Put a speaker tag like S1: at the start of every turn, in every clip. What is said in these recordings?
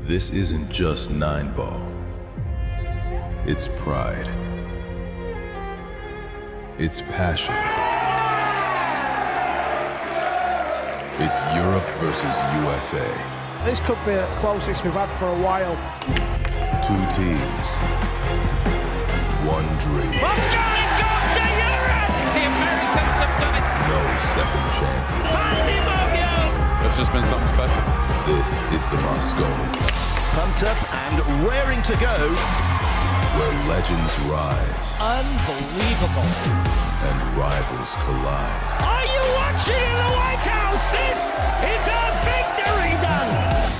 S1: This isn't just Nineball. It's pride. It's passion. It's Europe versus USA.
S2: This could be the closest we've had for a while.
S1: Two teams. One dream.
S3: Mosconi Cup to Europe! The Americans have done it!
S1: No second chances.
S4: It's just been something special.
S1: This is the Mosconi Cup.
S5: Pumped up and raring to go.
S1: Where legends rise.
S3: Unbelievable.
S1: And rivals collide.
S3: Are you watching in the White House? This is a victory dance!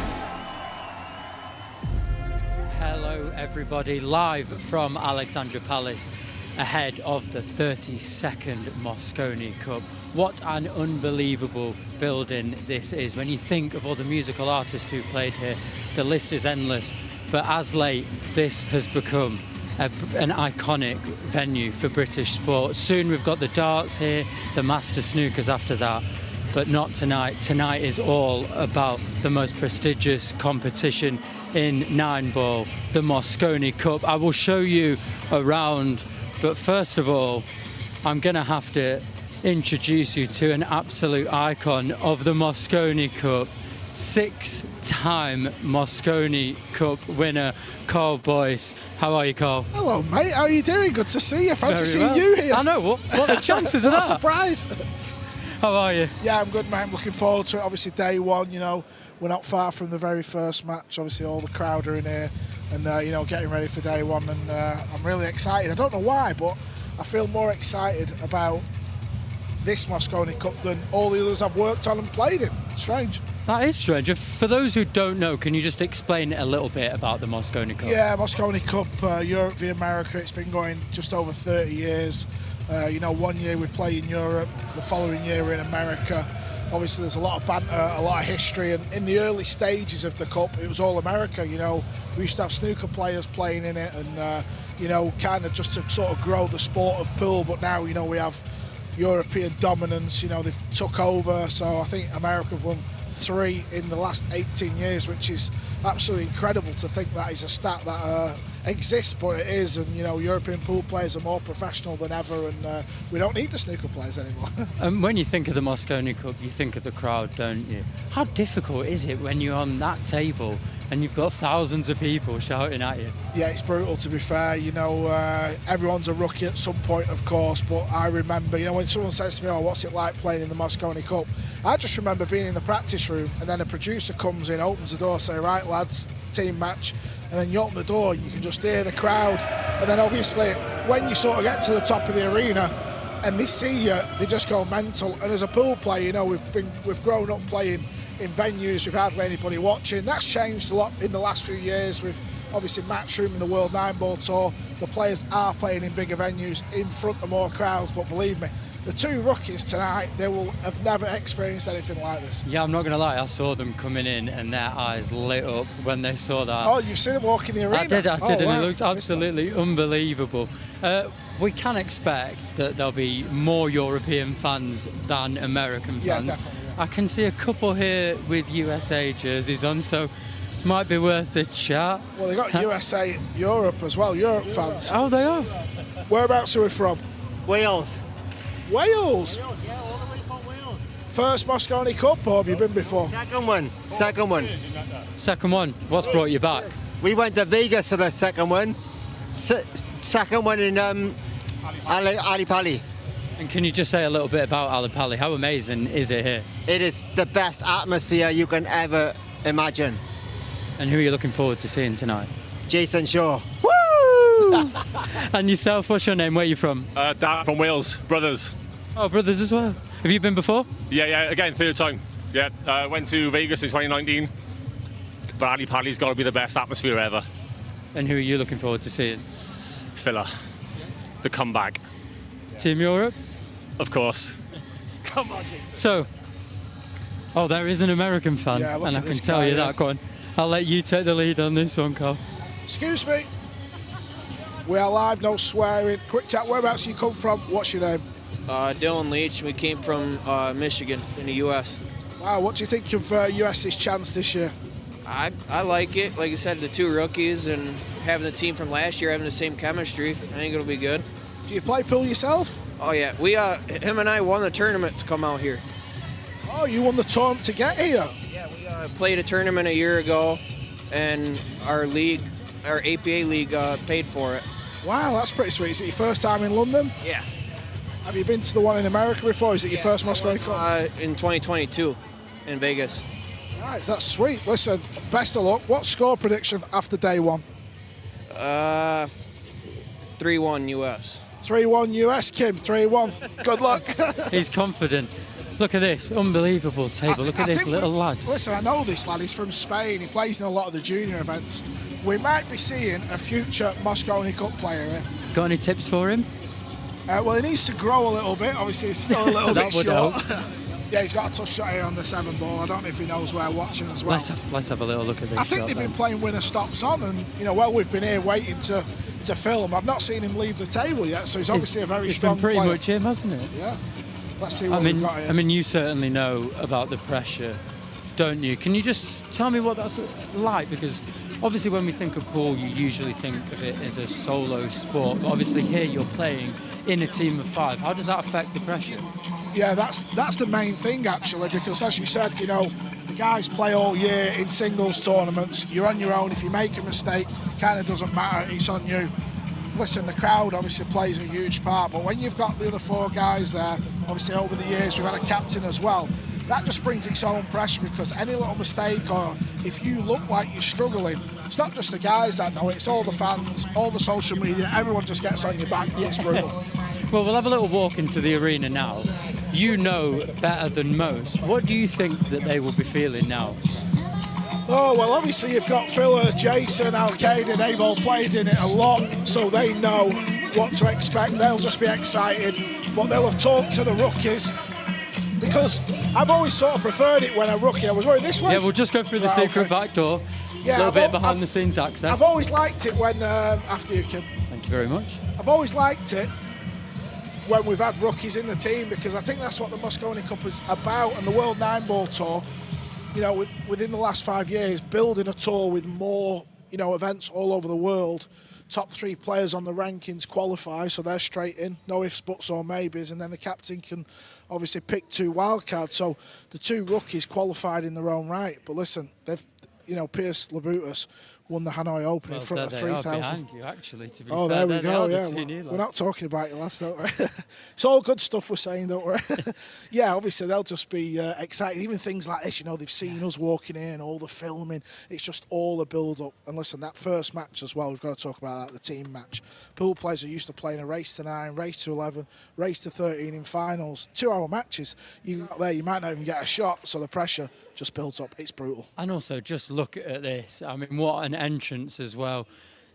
S6: Hello everybody, live from Alexandra Palace ahead of the 32nd Mosconi Cup. What an unbelievable building this is. When you think of all the musical artists who've played here, the list is endless. But as late, this has become an iconic venue for British sport. Soon we've got the darts here, the Master Snookers after that, but not tonight. Tonight is all about the most prestigious competition in Nineball, the Mosconi Cup. I will show you around, but first of all, I'm gonna have to introduce you to an absolute icon of the Mosconi Cup. Six-time Mosconi Cup winner, Carl Boyce. How are you, Carl?
S2: Hello, mate. How are you doing? Good to see you. Fancy
S6: Very
S2: seeing
S6: well.
S2: you here.
S6: I know. What are the chances of
S2: What a
S6: that?
S2: surprise.
S6: How are you?
S2: Yeah, I'm good, mate. I'm looking forward to it. Obviously, day one, you know, we're not far from the very first match. Obviously, all the crowd are in here and, you know, getting ready for day one. And I'm really excited. I don't know why, but I feel more excited about this Mosconi Cup than all the others I've worked on and played in. Strange.
S6: That is strange. For those who don't know, can you just explain a little bit about the Mosconi Cup?
S2: Yeah, Mosconi Cup, Europe v America. It's been going just over 30 years. You know, one year we play in Europe, the following year we're in America. Obviously, there's a lot of banter, a lot of history, and in the early stages of the Cup, it was all America. You know, we used to have snooker players playing in it, and you know, kind of just to sort of grow the sport of pool. But now, you know, we have European dominance. You know, they've took over. So I think America have won 3 in the last 18 years, which is absolutely incredible to think that is a stat that exists, but it is. And you know, European pool players are more professional than ever, and we don't need the snooker players anymore.
S6: When you think of the Mosconi Cup, you think of the crowd, don't you? How difficult is it when you're on that table and you've got thousands of people shouting at you?
S2: Yeah, it's brutal, to be fair. You know, everyone's a rookie at some point, of course, but I remember, you know, when someone says to me, oh, what's it like playing in the Mosconi Cup? I just remember being in the practice room, and then a producer comes in, opens the door, say, right, lads, team match, and then you open the door, you can just hear the crowd, and then obviously, when you sort of get to the top of the arena, and they see you, they just go mental. And as a pool player, you know, we've grown up playing in venues, we've hardly anybody watching. That's changed a lot in the last few years with obviously Matchroom and the World Nineball Tour. The players are playing in bigger venues in front of more crowds, but believe me, the two rookies tonight, they will have never experienced anything like this.
S6: Yeah, I'm not going to lie, I saw them coming in and their eyes lit up when they saw that.
S2: Oh, you've seen them walk in the arena?
S6: I did,
S2: oh,
S6: and
S2: wow.
S6: It looks absolutely unbelievable. We can expect that there'll be more European fans than American fans.
S2: Yeah, definitely. Yeah.
S6: I can see a couple here with USA jerseys on, so might be worth a chat.
S2: Well, they got USA Europe as well, Europe fans.
S6: Oh, they are?
S2: Whereabouts are we from?
S7: Wales.
S2: Wales?
S7: Yeah, all the way from Wales.
S2: First Mosconi Cup, or have you been before?
S7: Second one. Second one.
S6: Second one. What's brought you back?
S7: We went to Vegas for the second one. Second one in Ali Pali.
S6: And can you just say a little bit about Ali Pali? How amazing is it here?
S7: It is the best atmosphere you can ever imagine.
S6: And who are you looking forward to seeing tonight?
S7: Jason Shaw.
S6: Woo! And yourself, what's your name? Where are you from?
S8: Dad from Wales, brothers.
S6: Oh, brothers as well. Have you been before?
S8: Yeah, again, third time. Yeah, went to Vegas in 2019. But Ali Pali's got to be the best atmosphere ever.
S6: And who are you looking forward to seeing?
S8: Filler. The comeback.
S6: Team Europe?
S8: Of course. Come on, Jason.
S6: So, oh, there is an American fan,
S2: Yeah, look
S6: and I
S2: at
S6: can
S2: this
S6: tell
S2: guy,
S6: you
S2: yeah.
S6: that. Go on. I'll let you take the lead on this one, Carl.
S2: Excuse me. We are live, no swearing. Quick chat, whereabouts you come from? What's your name?
S9: Dylan Leach. We came from Michigan in the U.S.
S2: Wow, what do you think of US's chance this year?
S9: I like it. Like I said, the 2 rookies and having the team from last year having the same chemistry. I think it'll be good.
S2: Do you play pool yourself?
S9: Oh yeah, we him and I won the tournament to come out here.
S2: Oh, you won the tournament to get here?
S9: Yeah, we played a tournament a year ago, and our league, our APA league, paid for it.
S2: Wow, that's pretty sweet. Is it your first time in London?
S9: Yeah.
S2: Have you been to the one in America before? Is it your first Mosconi Cup?
S9: In 2022 in Vegas.
S2: Right, that's sweet. Listen, best of luck. What score prediction after day 1?
S9: 3-1 US.
S2: 3-1 US, Kim. 3-1. Good luck.
S6: He's confident. Look at this, unbelievable table. Look at this little lad.
S2: Listen, I know this lad. He's from Spain. He plays in a lot of the junior events. We might be seeing a future Mosconi Cup player here.
S6: Got any tips for him?
S2: Well, he needs to grow a little bit. Obviously, he's still a little bit
S6: would
S2: short.
S6: help.
S2: Yeah, he's got a tough shot here on the 7 ball. I don't know if he knows where watching as well.
S6: Let's have a little look at this.
S2: I think they've been playing winner stops on, and while we've been here waiting to film, I've not seen him leave the table yet. So he's obviously a very strong player.
S6: It's been pretty much him, hasn't it?
S2: Yeah. Let's see what we've got here.
S6: I mean, you certainly know about the pressure, don't you? Can you just tell me what that's like? Because obviously when we think of pool, you usually think of it as a solo sport. But obviously here you're playing in a team of 5. How does that affect the pressure?
S2: Yeah, that's the main thing, actually, because as you said, the guys play all year in singles tournaments. You're on your own. If you make a mistake, it kind of doesn't matter. It's on you. Listen, the crowd obviously plays a huge part, but when you've got the other 4 guys there, obviously over the years we've had a captain as well, that just brings its own pressure, because any little mistake, or if you look like you're struggling, it's not just the guys that know it, it's all the fans, all the social media, everyone just gets on your back. It's brutal.
S6: Well, we'll have a little walk into the arena now. You know better than most. What do you think that they will be feeling now?
S2: Oh, well, obviously you've got Phil, Jason, Al-Qaeda, they've all played in it a lot, so they know what to expect. They'll just be excited, but they'll have talked to the rookies, because I've always sort of preferred it when a rookie, I was going this way.
S6: Yeah, we'll just go through the secret back door.
S2: Yeah,
S6: a little bit behind the scenes access.
S2: I've always liked it when, after you, Kim.
S6: Thank you very much.
S2: I've always liked it when we've had rookies in the team, because I think that's what the Mosconi Cup is about, and the World Nineball Tour, within the last 5 years, building a tour with more, events all over the world. Top 3 players on the rankings qualify, so they're straight in, no ifs, buts or maybes, and then the captain can obviously pick 2 wildcards. So the 2 rookies qualified in their own right. But listen, they've, Pierce Labutus won the Hanoi Open in front of 3,000.
S6: Behind you, actually, to be
S2: fair.
S6: there
S2: we go, yeah. We're not talking about you, lads, don't worry. It's all good stuff we're saying, don't worry. Yeah, obviously they'll just be excited. Even things like this, they've seen us walking in, all the filming. It's just all the build-up. And listen, that first match as well, we've got to talk about that, the team match. Pool players are used to playing a race to 9, race to 11, race to 13 in finals. 2-hour matches. You got there, you might not even get a shot, so the pressure just builds up. It's brutal.
S6: And also, just look at this. I mean, what an entrance as well.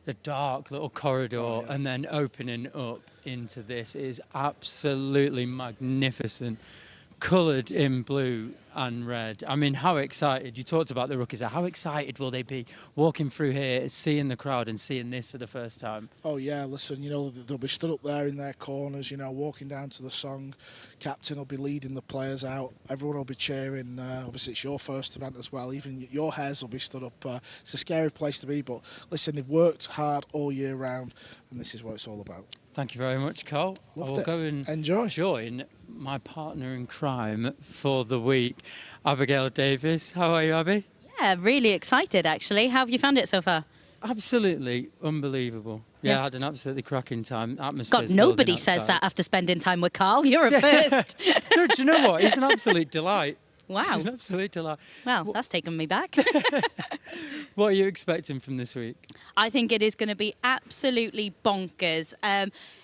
S6: The dark little corridor and then opening up into this is absolutely magnificent. Coloured in blue and red. I mean, how excited, you talked about the rookies there, how excited will they be walking through here, seeing the crowd and seeing this for the first time? Oh yeah, listen, they'll be stood up there in their corners, walking down to the song. Captain will be leading the players out. Everyone will be cheering. Obviously, it's your first event as well. Even your hairs will be stood up. It's a scary place to be, but listen, they've worked hard all year round, and this is what it's all about. Thank you very much, Cole. I will go and join my partner in crime for the week, Abigail Davis. How are you, Abby?
S10: Yeah, really excited, actually. How have you found it so far?
S6: Absolutely unbelievable. Yeah, I had an absolutely cracking time.
S10: God, nobody says that after spending time with Carl. You're a first.
S6: No, do you know what? He's an absolute delight.
S10: Wow.
S6: He's an absolute delight.
S10: Well, that's taken me back.
S6: What are you expecting from this week?
S10: I think it is going to be absolutely bonkers.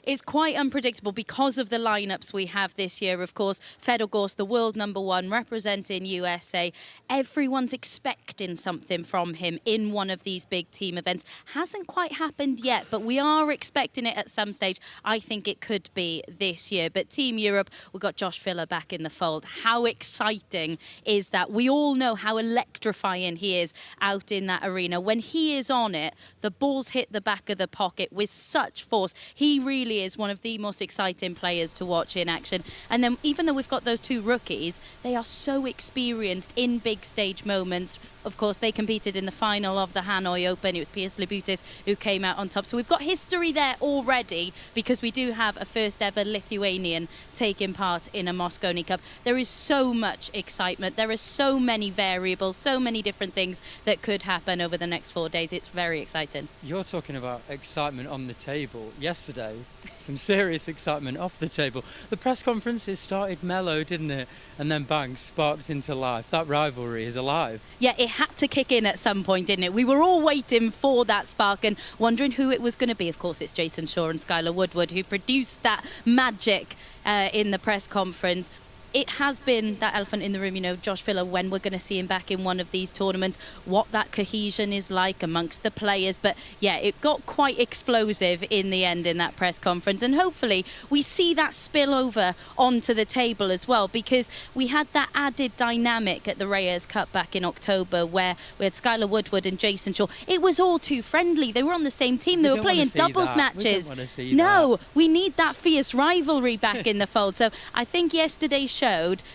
S10: It's quite unpredictable because of the lineups we have this year. Of course, Fedor Gorst, the world #1, representing USA. Everyone's expecting something from him in one of these big team events. Hasn't quite happened yet, but we are expecting it at some stage. I think it could be this year. But Team Europe, we've got Josh Filler back in the fold. How exciting is that? We all know how electrifying he is out in that that arena. When he is on it, the balls hit the back of the pocket with such force. He really is one of the most exciting players to watch in action. And then even though we've got those two rookies, they are so experienced in big stage moments. Of course, they competed in the final of the Hanoi Open. It was Piers Libutis who came out on top. So we've got history there already, because we do have a first ever Lithuanian taking part in a Mosconi Cup. There is so much excitement. There are so many variables, so many different things that could happen over the next 4 days. It's very exciting.
S6: You're talking about excitement on the table. Yesterday, some serious excitement off the table. The press conferences started mellow, didn't it? And then bang, sparked into life. That rivalry is alive.
S10: Yeah, it had to kick in at some point, didn't it? We were all waiting for that spark and wondering who it was going to be. Of course, it's Jason Shaw and Skylar Woodward who produced that magic in the press conference. It has been that elephant in the room, you know, Josh Filler, when we're going to see him back in one of these tournaments, what that cohesion is like amongst the players. But yeah, it got quite explosive in the end in that press conference. And hopefully we see that spill over onto the table as well, because we had that added dynamic at the Reyes Cup back in October where we had Skylar Woodward and Jason Shaw. It was all too friendly. They were on the same team. They were playing doubles matches. No, we need that fierce rivalry back in the fold. So I think yesterday showed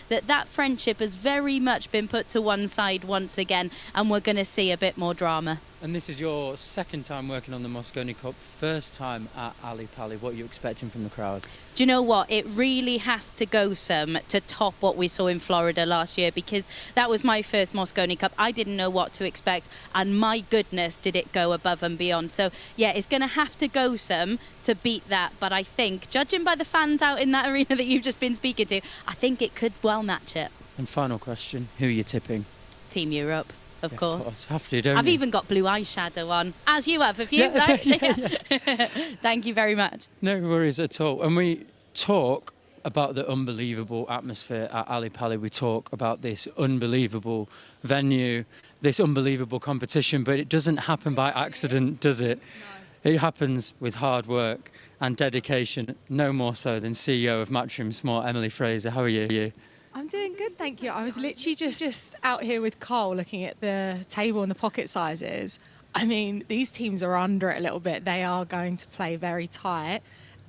S10: that friendship has very much been put to one side once again, and we're going to see a bit more drama.
S6: And this is your second time working on the Mosconi Cup, first time at Ali Pali. What are you expecting from the crowd?
S10: Do you know what? It really has to go some to top what we saw in Florida last year, because that was my first Mosconi Cup. I didn't know what to expect, and my goodness, did it go above and beyond. So yeah, it's going to have to go some to beat that. But I think, judging by the fans out in that arena that you've just been speaking to, I think it could well match it.
S6: And final question, who are you tipping?
S10: Team Europe. Of course.
S6: Have to, don't
S10: I've
S6: you?
S10: even got blue eyeshadow on, as you have you?
S6: Yeah,
S10: Right?
S6: yeah.
S10: Thank you very much.
S6: No worries at all. And we talk about the unbelievable atmosphere at Ali Pali. We talk about this unbelievable venue, this unbelievable competition, but it doesn't happen by accident, does it? No. It happens with hard work and dedication, no more so than CEO of Matchroom Sport, Emily Fraser. How are you?
S11: I'm doing good, thank you. I was literally just out here with Cole looking at the table and the pocket sizes. I mean, these teams are under it a little bit. They are going to play very tight,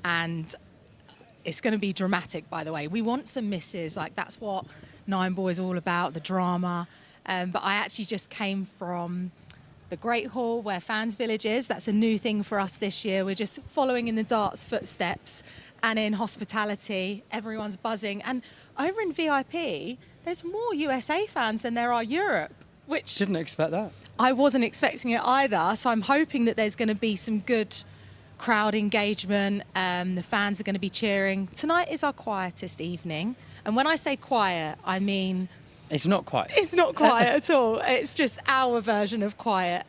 S11: and it's going to be dramatic, by the way. We want some misses. Like, that's what Nineball is all about, the drama. But I actually just came from the Great Hall, where Fans Village is. That's a new thing for us this year. We're just following in the darts footsteps. And in hospitality, everyone's buzzing. And over in VIP, there's more USA fans than there are Europe, which...
S6: Didn't expect that.
S11: I wasn't expecting it either. So I'm hoping that there's going to be some good crowd engagement. The fans are going to be cheering. Tonight is our quietest evening. And when I say quiet, I mean...
S6: It's not quiet.
S11: It's not quiet at all. It's just our version of quiet.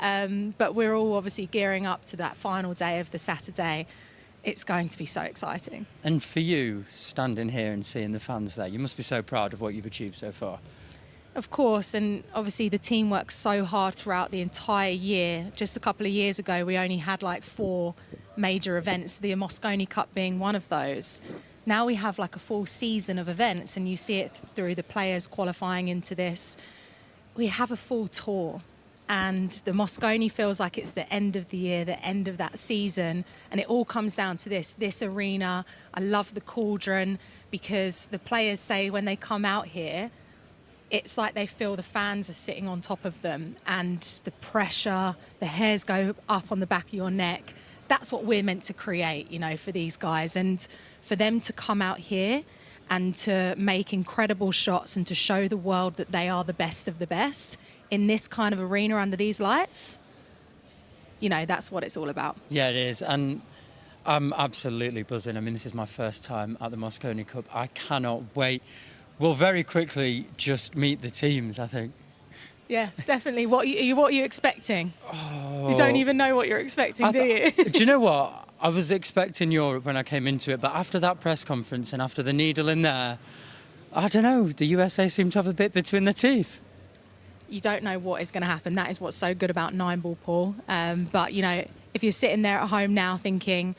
S11: But we're all obviously gearing up to that final day of the Saturday. It's going to be so exciting.
S6: And for you, standing here and seeing the fans there, you must be so proud of what you've achieved so far.
S11: Of course, and obviously the team worked so hard throughout the entire year. Just a couple of years ago, we only had like 4 major events, the Mosconi Cup being one of those. Now we have like a full season of events, and you see it through the players qualifying into this. We have a full tour. And the Mosconi feels like it's the end of the year, the end of that season. And it all comes down to this arena. I love the cauldron, because the players say when they come out here, it's like they feel the fans are sitting on top of them, and the pressure, the hairs go up on the back of your neck. That's what we're meant to create, you know, for these guys. And for them to come out here and to make incredible shots and to show the world that they are the best of the best in this kind of arena under these lights, you know, that's what it's all about.
S6: Yeah, it is. And I'm absolutely buzzing. I mean, this is my first time at the Mosconi Cup. I cannot wait. We'll very quickly just meet the teams, I think.
S11: Yeah, definitely. What are you expecting? Oh, you don't even know what you're expecting, do you?
S6: Do you know what? I was expecting Europe when I came into it, but after that press conference and after the needle in there, I don't know, the USA seem to have a bit between their teeth.
S11: You don't know what is going to happen. That is what's so good about Nineball, Paul. But, you know, if you're sitting there at home now thinking,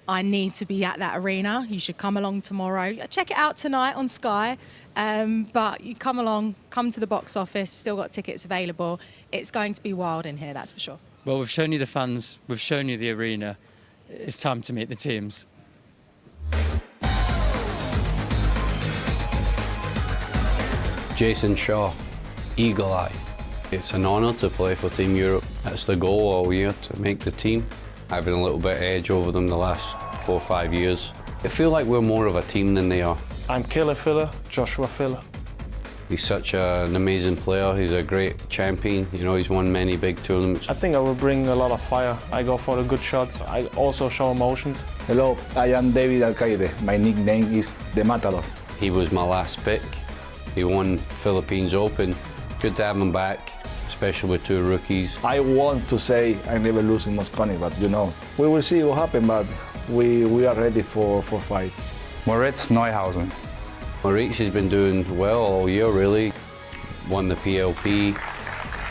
S11: I need to be at that arena. You should come along tomorrow. Check it out tonight on Sky. But you come along, come to the box office, still got tickets available. It's going to be wild in here, that's for sure.
S6: Well, we've shown you the fans, we've shown you the arena. It's time to meet the teams.
S12: Jason Shaw, Eagle Eye. It's an honour to play for Team Europe. That's the goal all year, to make the team. Having a little bit of edge over them the last 4 or 5 years. I feel like we're more of a team than they are.
S13: I'm Killer Filler, Joshua Filler.
S12: He's such an amazing player. He's a great champion. You know, he's won many big tournaments.
S13: I think I will bring a lot of fire. I go for the good shots. I also show emotions.
S14: Hello, I am David Alcaide. My nickname is The Matador.
S12: He was my last pick. He won Philippines Open. Good to have him back, especially with 2 rookies.
S14: I want to say I never lose in Mosconi, but you know, we will see what happens, but we are ready for fight.
S15: Moritz Neuhausen.
S12: Moritz has been doing well all year, really. Won the PLP.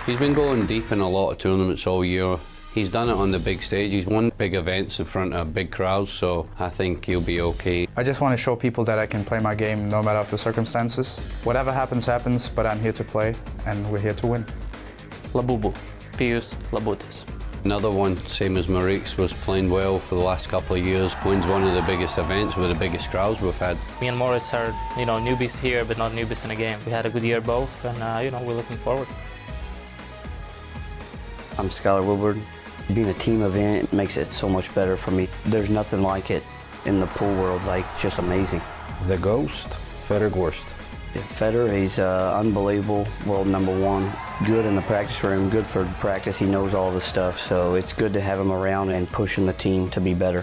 S12: He's been going deep in a lot of tournaments all year. He's done it on the big stage. He's won big events in front of big crowds, so I think he'll be okay.
S15: I just want to show people that I can play my game no matter the circumstances. Whatever happens, happens, but I'm here to play, and we're here to win.
S16: Labubu, Pius Labutis.
S12: Another one, same as Moritz, was playing well for the last couple of years. Wins one of the biggest events with the biggest crowds we've had.
S16: Me and Moritz are, newbies here, but not newbies in the game. We had a good year both, and, we're looking forward.
S17: I'm Skylar Wilburn. Being a team event makes it so much better for me. There's nothing like it in the pool world, just amazing.
S18: The Ghost, Federer Gorst.
S17: Federer, he's unbelievable, world #1. Good in the practice room, good for practice. He knows all the stuff, so it's good to have him around and pushing the team to be better.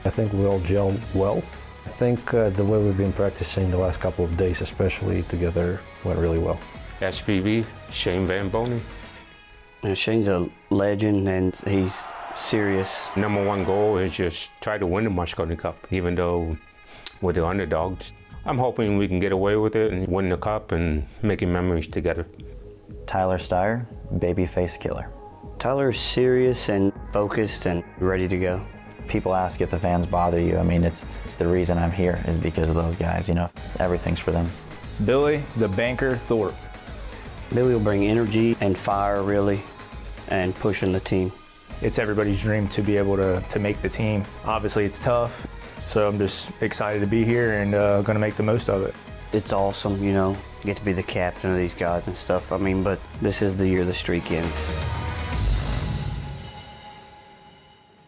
S18: I think we all gel well. I think the way we've been practicing the last couple of days, especially together, went really well.
S19: SVV, Shane Van Bonen.
S17: Shane's a legend, and he's serious.
S19: #1 goal is just try to win the Mosconi Cup, even though we're the underdogs. I'm hoping we can get away with it and win the cup and making memories together.
S20: Tyler Steyer, babyface killer.
S17: Tyler's serious and focused and ready to go.
S20: People ask if the fans bother you. I mean, it's the reason I'm here is because of those guys, everything's for them.
S15: Billy, the banker Thorpe.
S17: Billy will bring energy and fire, really, and pushing the team.
S15: It's everybody's dream to be able to make the team. Obviously, it's tough, so I'm just excited to be here and going to make the most of it.
S17: It's awesome, get to be the captain of these guys and stuff. But this is the year the streak ends.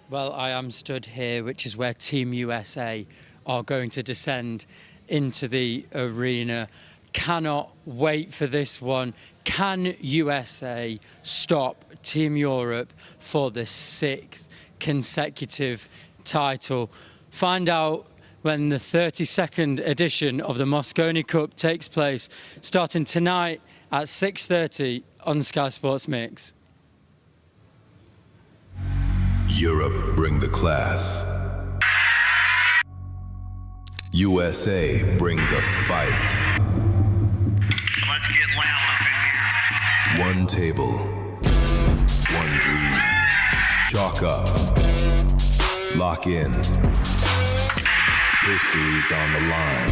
S6: Well, I am stood here, which is where Team USA are going to descend into the arena. Cannot wait for this one. Can USA stop Team Europe for the 6th consecutive title? Find out when the 32nd edition of the Mosconi Cup takes place, starting tonight at 6:30 on Sky Sports Mix.
S1: Europe, bring the class. USA, bring the fight.
S21: Let's get loud up in here.
S1: One table, one dream. Chalk up, lock in. History's on the line.